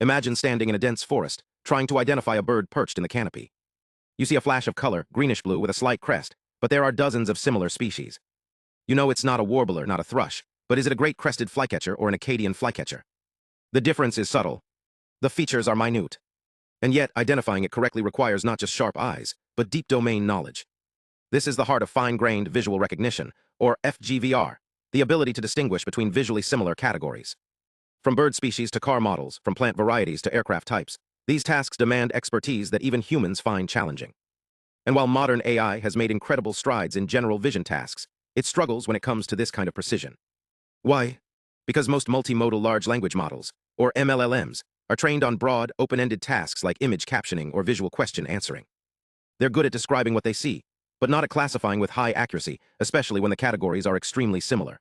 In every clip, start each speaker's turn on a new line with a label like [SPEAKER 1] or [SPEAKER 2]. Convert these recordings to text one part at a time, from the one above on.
[SPEAKER 1] Imagine standing in a dense forest, trying to identify a bird perched in the canopy. You see a flash of color, greenish-blue with a slight crest, but there are dozens of similar species. You know it's not a warbler, not a thrush, but is it a great crested flycatcher or an Acadian flycatcher? The difference is subtle. The features are minute. And yet, identifying it correctly requires not just sharp eyes, but deep domain knowledge. This is the heart of fine-grained visual recognition, or FGVR, the ability to distinguish between visually similar categories. From bird species to car models, from plant varieties to aircraft types, these tasks demand expertise that even humans find challenging. And while modern AI has made incredible strides in general vision tasks, it struggles when it comes to this kind of precision. Why? Because most multimodal large language models, or MLLMs, are trained on broad, open-ended tasks like image captioning or visual question answering. They're good at describing what they see, but not at classifying with high accuracy, especially when the categories are extremely similar.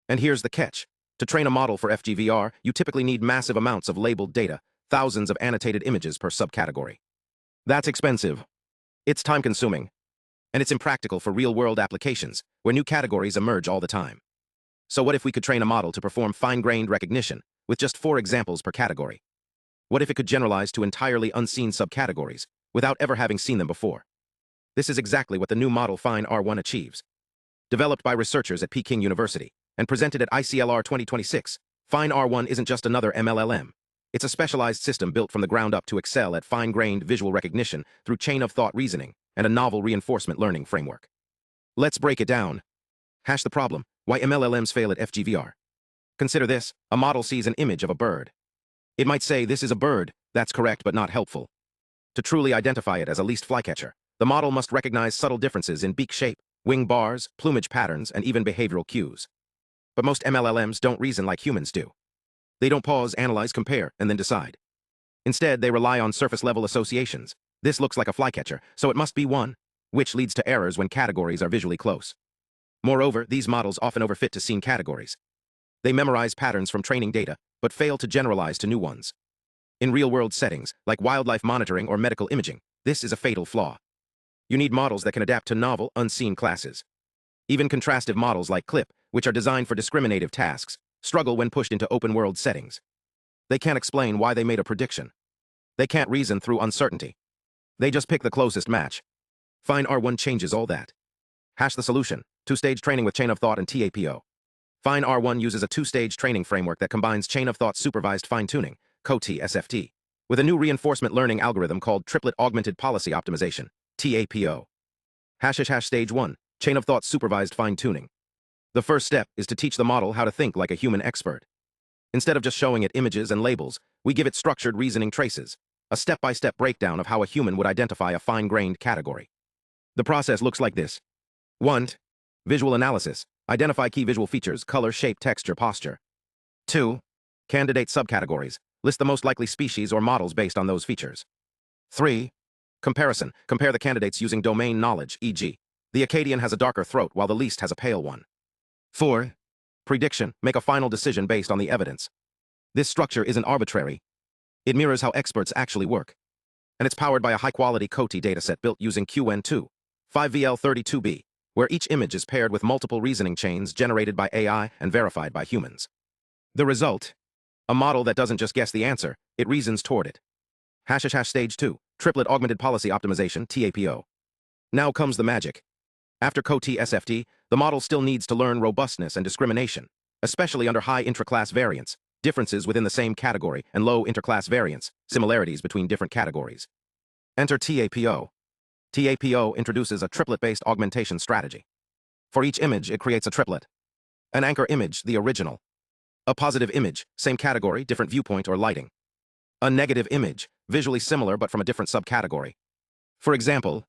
[SPEAKER 1] And here's the catch. To train a model for FGVR, you typically need massive amounts of labeled data, thousands of annotated images per subcategory. That's expensive. It's time-consuming. And it's impractical for real-world applications, where new categories emerge all the time. So what if we could train a model to perform fine-grained recognition, with just 4 examples per category? What if it could generalize to entirely unseen subcategories, without ever having seen them before? This is exactly what the new model Fine-R1 achieves. Developed by researchers at Peking University, and presented at ICLR 2026, Fine-R1 isn't just another MLLM. It's a specialized system built from the ground up to excel at fine-grained visual recognition through chain-of-thought reasoning and a novel reinforcement learning framework. Let's break it down. Hash the problem: why MLLMs fail at FGVR. Consider this: a model sees an image of a bird. It might say, "This is a bird." That's correct, but not helpful. To truly identify it as a least flycatcher, the model must recognize subtle differences in beak shape, wing bars, plumage patterns, and even behavioral cues. But most MLLMs don't reason like humans do. They don't pause, analyze, compare, and then decide. Instead, they rely on surface-level associations. This looks like a flycatcher, so it must be one, which leads to errors when categories are visually close. Moreover, these models often overfit to scene categories. They memorize patterns from training data, but fail to generalize to new ones. In real-world settings, like wildlife monitoring or medical imaging, this is a fatal flaw. You need models that can adapt to novel, unseen classes. Even contrastive models like CLIP, which are designed for discriminative tasks, struggle when pushed into open-world settings. They can't explain why they made a prediction. They can't reason through uncertainty. They just pick the closest match. Fine-R1 changes all that. Hash the solution: 2-stage training with chain-of-thought and TAPO. Fine-R1 uses a 2-stage training framework that combines chain-of-thought supervised fine-tuning, CoT SFT, with a new reinforcement learning algorithm called triplet-augmented policy optimization, TAPO. Stage 1, chain-of-thought supervised fine-tuning. The first step is to teach the model how to think like a human expert. Instead of just showing it images and labels, we give it structured reasoning traces, a step-by-step breakdown of how a human would identify a fine-grained category. The process looks like this. 1. Visual analysis. Identify key visual features: color, shape, texture, posture. 2. Candidate subcategories. List the most likely species or models based on those features. 3. Comparison. Compare the candidates using domain knowledge, e.g., the Acadian has a darker throat while the least has a pale one. 4. Prediction. Make a final decision based on the evidence. This structure isn't arbitrary. It mirrors how experts actually work. And it's powered by a high-quality CoT dataset built using QN2, 5VL32B, where each image is paired with multiple reasoning chains generated by AI and verified by humans. The result? A model that doesn't just guess the answer, it reasons toward it. Stage 2, triplet-augmented policy optimization, TAPO. Now comes the magic. After CoT SFT, the model still needs to learn robustness and discrimination, especially under high intraclass variance, differences within the same category, and low interclass variance, similarities between different categories. Enter TAPO. TAPO introduces a triplet-based augmentation strategy. For each image, it creates a triplet. An anchor image, the original. A positive image, same category, different viewpoint or lighting. A negative image, visually similar but from a different subcategory. For example,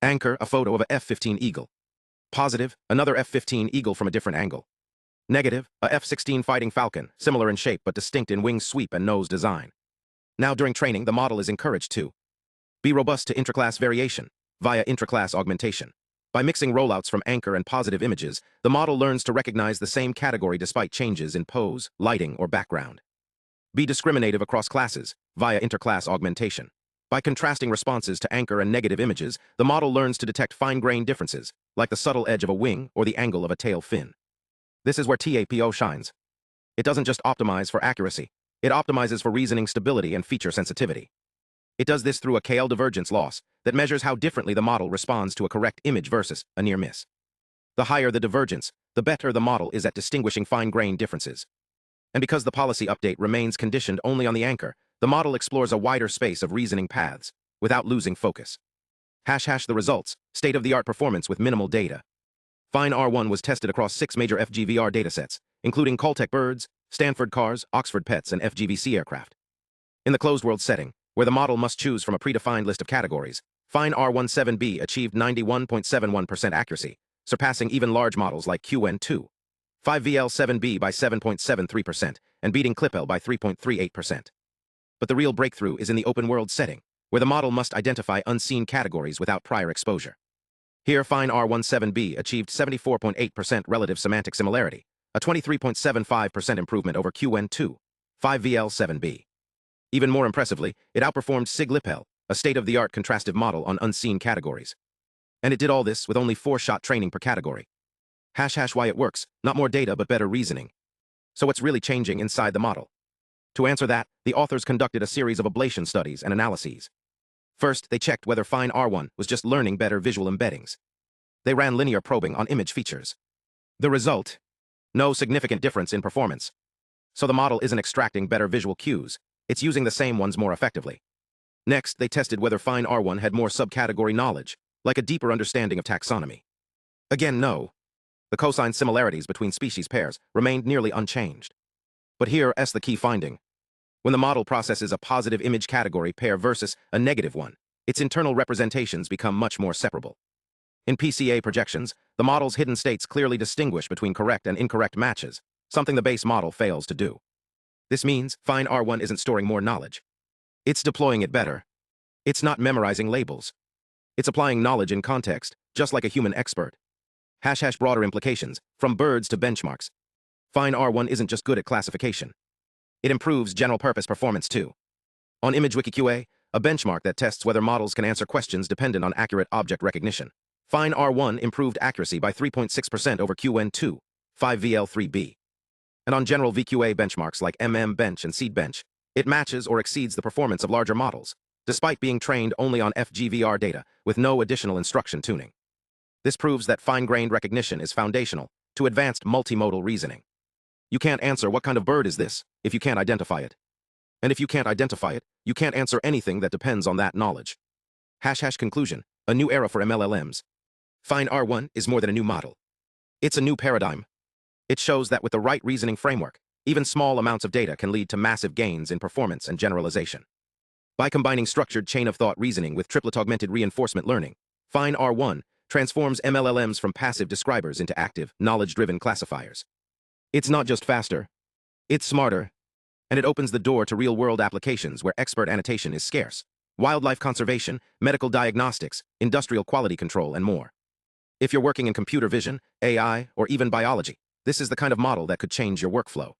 [SPEAKER 1] anchor, a photo of a F-15 eagle. Positive, another F-15 eagle from a different angle. Negative, a F-16 Fighting Falcon, similar in shape but distinct in wing sweep and nose design. Now during training, the model is encouraged to be robust to intraclass variation via intraclass augmentation. By mixing rollouts from anchor and positive images, the model learns to recognize the same category despite changes in pose, lighting, or background. Be discriminative across classes via interclass augmentation. By contrasting responses to anchor and negative images, the model learns to detect fine-grained differences, like the subtle edge of a wing or the angle of a tail fin. This is where TAPO shines. It doesn't just optimize for accuracy. It optimizes for reasoning stability and feature sensitivity. It does this through a KL divergence loss that measures how differently the model responds to a correct image versus a near miss. The higher the divergence, the better the model is at distinguishing fine-grained differences. And because the policy update remains conditioned only on the anchor, the model explores a wider space of reasoning paths without losing focus. The results, state-of-the-art performance with minimal data. Fine R1 was tested across 6 major FGVR datasets, including Caltech birds, Stanford cars, Oxford pets, and FGVC aircraft. In the closed-world setting, where the model must choose from a predefined list of categories, Fine R17B achieved 91.71% accuracy, surpassing even large models like QN2. 5VL7B by 7.73% and beating CLIPL by 3.38%. But the real breakthrough is in the open-world setting, where the model must identify unseen categories without prior exposure. Here, Fine R17B achieved 74.8% relative semantic similarity, a 23.75% improvement over QN2, 5VL7B. Even more impressively, it outperformed SigLIP, a state-of-the-art contrastive model on unseen categories. And it did all this with only 4-shot training per category. Why it works, not more data but better reasoning. So what's really changing inside the model? To answer that, the authors conducted a series of ablation studies and analyses. First, they checked whether Fine R1 was just learning better visual embeddings. They ran linear probing on image features. The result? No significant difference in performance. So the model isn't extracting better visual cues, it's using the same ones more effectively. Next, they tested whether Fine R1 had more subcategory knowledge, like a deeper understanding of taxonomy. Again, no. The cosine similarities between species pairs remained nearly unchanged. But here's the key finding. When the model processes a positive image category pair versus a negative one, its internal representations become much more separable. In PCA projections, the model's hidden states clearly distinguish between correct and incorrect matches, something the base model fails to do. This means Fine R1 isn't storing more knowledge. It's deploying it better. It's not memorizing labels. It's applying knowledge in context, just like a human expert. Broader implications, from birds to benchmarks. Fine R1 isn't just good at classification. It improves general-purpose performance too. On ImageWiki, a benchmark that tests whether models can answer questions dependent on accurate object recognition, Fine R1 improved accuracy by 3.6% over QN2, 5VL3B. And on general VQA benchmarks like Bench and Seedbench, it matches or exceeds the performance of larger models, despite being trained only on FGVR data with no additional instruction tuning. This proves that fine-grained recognition is foundational to advanced multimodal reasoning. You can't answer what kind of bird is this if you can't identify it. And if you can't identify it, you can't answer anything that depends on that knowledge. Conclusion, a new era for MLLMs. Fine R1 is more than a new model. It's a new paradigm. It shows that with the right reasoning framework, even small amounts of data can lead to massive gains in performance and generalization. By combining structured chain-of-thought reasoning with triplet-augmented reinforcement learning, Fine R1 transforms MLLMs from passive describers into active, knowledge-driven classifiers. It's not just faster, it's smarter, and it opens the door to real-world applications where expert annotation is scarce. Wildlife conservation, medical diagnostics, industrial quality control, and more. If you're working in computer vision, AI, or even biology, this is the kind of model that could change your workflow.